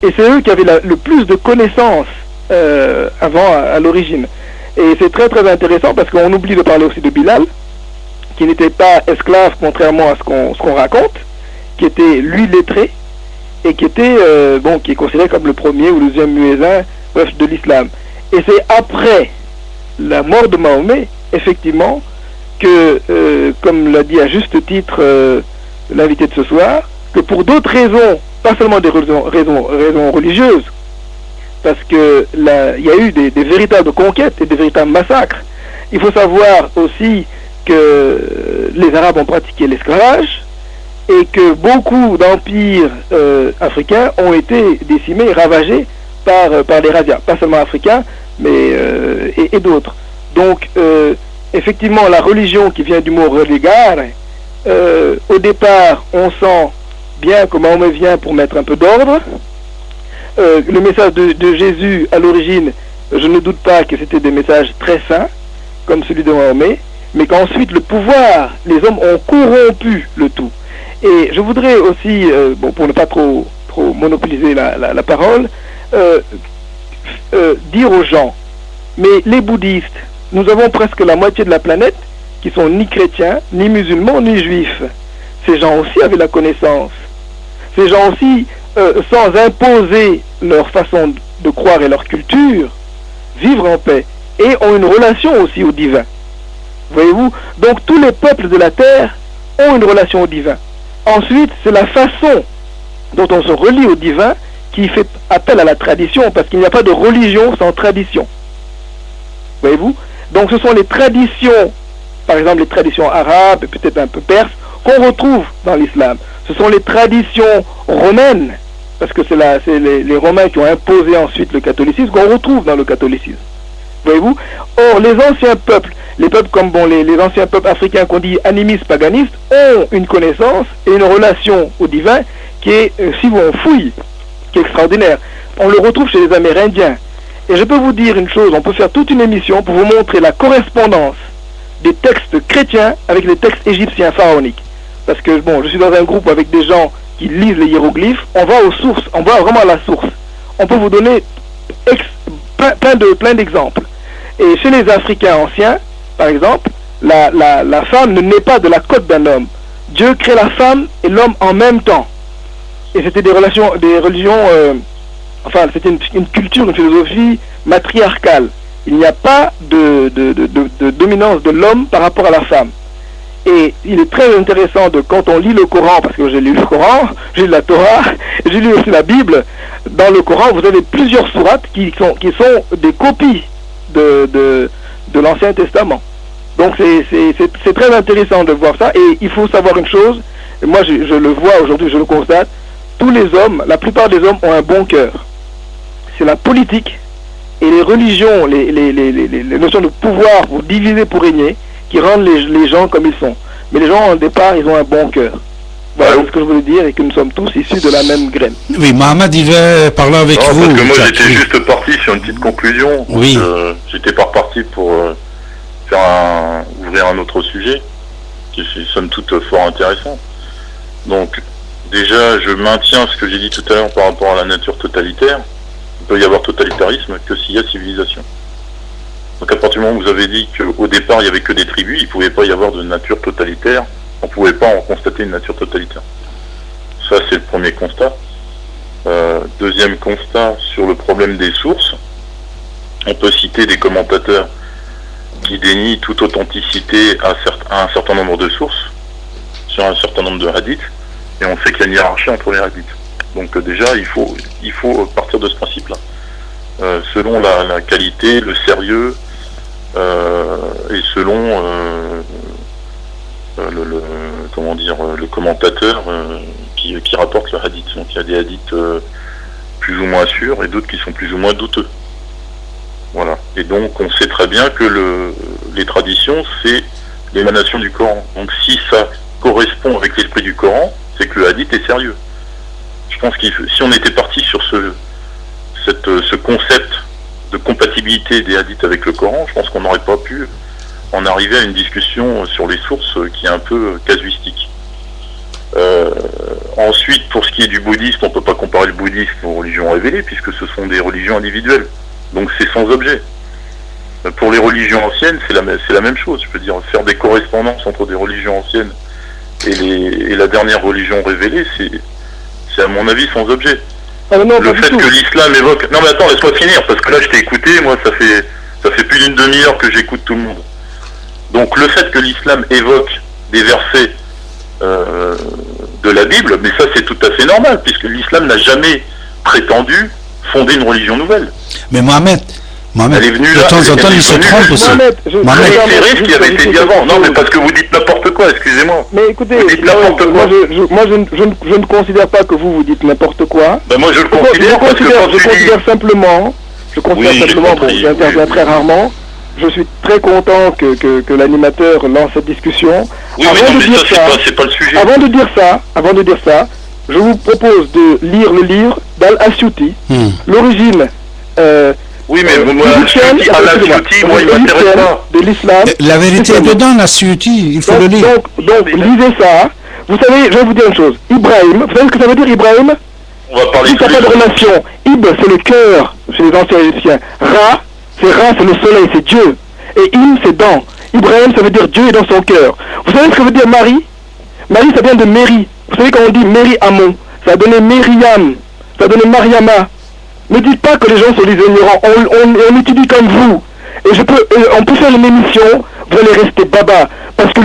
Et c'est eux qui avaient le plus de connaissances avant, à l'origine. Et c'est très très intéressant parce qu'on oublie de parler aussi de Bilal, qui n'était pas esclave contrairement à ce qu'on raconte, qui était lui lettré, et qui était, qui est considéré comme le premier ou le deuxième muezzin de l'islam. Et c'est après la mort de Mahomet, effectivement, que, comme l'a dit à juste titre l'invité de ce soir, que pour d'autres raisons, pas seulement des raisons religieuses, parce que il y a eu des véritables conquêtes et des véritables massacres. Il faut savoir aussi que les Arabes ont pratiqué l'esclavage et que beaucoup d'empires africains ont été décimés, ravagés par les razzias, pas seulement africains, mais et d'autres. Donc, effectivement, la religion qui vient du mot religare, au départ, on sent bien que Mahomet vient pour mettre un peu d'ordre. Le message de Jésus, à l'origine, je ne doute pas que c'était des messages très sains, comme celui de Mahomet, mais qu'ensuite le pouvoir, les hommes ont corrompu le tout. Et je voudrais aussi, pour ne pas trop monopoliser la parole, dire aux gens, mais les bouddhistes, nous avons presque la moitié de la planète qui sont ni chrétiens, ni musulmans, ni juifs. Ces gens aussi avaient la connaissance. Ces gens aussi, sans imposer leur façon de croire et leur culture, vivre en paix et ont une relation aussi au divin. Voyez-vous? Donc tous les peuples de la terre ont une relation au divin. Ensuite, c'est la façon dont on se relie au divin qui fait appel à la tradition, parce qu'il n'y a pas de religion sans tradition. Voyez-vous? Donc ce sont les traditions, par exemple les traditions arabes, et peut-être un peu perses, qu'on retrouve dans l'islam. Ce sont les traditions romaines, parce que c'est les Romains qui ont imposé ensuite le catholicisme, qu'on retrouve dans le catholicisme. Voyez-vous? Or, les anciens peuples, les peuples comme les anciens peuples africains qu'on dit animistes, paganistes, ont une connaissance et une relation au divin qui est, si on fouille, qui est extraordinaire. On le retrouve chez les Amérindiens. Et je peux vous dire une chose, on peut faire toute une émission pour vous montrer la correspondance des textes chrétiens avec les textes égyptiens pharaoniques. Parce que, je suis dans un groupe avec des gens qui lisent les hiéroglyphes, on va aux sources, on va vraiment à la source. On peut vous donner plein d'exemples. Et chez les Africains anciens, par exemple, la femme ne naît pas de la côte d'un homme. Dieu crée la femme et l'homme en même temps. Et c'était des religions, c'était une culture, une philosophie matriarcale. Il n'y a pas de dominance de l'homme par rapport à la femme. Et il est très intéressant quand on lit le Coran, parce que j'ai lu le Coran, j'ai lu la Torah, j'ai lu aussi la Bible. Dans le Coran, vous avez plusieurs sourates qui sont des copies de l'Ancien Testament. Donc c'est très intéressant de voir ça. Et il faut savoir une chose, et moi je le vois aujourd'hui, je le constate, tous les hommes, la plupart des hommes ont un bon cœur. C'est la politique et les religions, les notions de pouvoir pour diviser, pour régner, qui rendent les gens comme ils sont. Mais les gens, au départ, ils ont un bon cœur. Voilà ce que je voulais dire, et que nous sommes tous issus de la même graine. Oui, Mohamed, il veut parler avec vous. Parce que moi, j'étais juste parti sur une petite conclusion. Oui. J'étais pas reparti pour ouvrir un autre sujet, qui est somme toute fort intéressant. Donc, déjà, je maintiens ce que j'ai dit tout à l'heure par rapport à la nature totalitaire. Il peut y avoir totalitarisme que s'il y a civilisation. Donc à partir du moment où vous avez dit qu'au départ il n'y avait que des tribus, il ne pouvait pas y avoir de nature totalitaire, on ne pouvait pas en constater une nature totalitaire. Ça c'est le premier constat. Deuxième constat, sur le problème des sources, on peut citer des commentateurs qui dénient toute authenticité à un certain nombre de sources, sur un certain nombre de hadiths, et on sait qu'il y a une hiérarchie entre les hadiths. Donc déjà il faut partir de ce principe-là. Selon la qualité, le sérieux, et selon le commentateur qui rapporte le hadith. Donc il y a des hadiths plus ou moins sûrs et d'autres qui sont plus ou moins douteux. Voilà. Et donc on sait très bien que les traditions, c'est l'émanation du Coran. Donc si ça correspond avec l'esprit du Coran, c'est que le hadith est sérieux. Je pense que si on était parti sur ce concept de compatibilité des hadiths avec le Coran, je pense qu'on n'aurait pas pu en arriver à une discussion sur les sources qui est un peu casuistique. Ensuite, pour ce qui est du bouddhisme, on ne peut pas comparer le bouddhisme aux religions révélées, puisque ce sont des religions individuelles. Donc c'est sans objet. Pour les religions anciennes, c'est la même chose. Je peux dire, faire des correspondances entre des religions anciennes et la dernière religion révélée, c'est à mon avis sans objet. Ah, non, le fait que l'islam évoque... Non mais attends, laisse-moi finir, parce que là je t'ai écouté, moi ça fait plus d'une demi-heure que j'écoute tout le monde. Donc le fait que l'islam évoque des versets de la Bible, mais ça c'est tout à fait normal, puisque l'islam n'a jamais prétendu fonder une religion nouvelle. Mais Mohamed, elle est venue de temps en temps, il se trompe aussi. Mohamed, c'est ce qui avait été dit avant. Non, mais parce que vous dites n'importe quoi, excusez-moi. Mais écoutez, vous dites n'importe quoi. Moi, je ne considère pas que vous dites n'importe quoi. Ben moi, je le considère parce que quand je considère simplement, bon, j'interviens très rarement. Je suis très content que l'animateur lance cette discussion. Oui, mais non, mais ça, c'est pas le sujet. Avant de dire ça, je vous propose de lire le livre d'Al-Asyuti, l'origine. Oui, mais moi, Al-Asyuti, moi, il m'intéresse pas. De l'islam. La vérité est dedans, Al-Asyuti, il faut le lire. Donc, lisez ça. Vous savez, je vais vous dire une chose. Ibrahim, vous savez ce que ça veut dire, Ibrahim? On va parler de pas de relation. Ib, c'est le cœur chez les anciens égyptiens. Ra, c'est le soleil, c'est Dieu. Et Im, c'est dans. Ibrahim, ça veut dire Dieu est dans son cœur. Vous savez ce que veut dire Marie? Marie, ça vient de Méri. Vous savez quand on dit Méri Amon, ça a donné Myriam, ça a donné Mariama. Ne dites pas que les gens sont des ignorants. On étudie comme vous. Et on peut faire une émission, vous allez rester baba. Parce que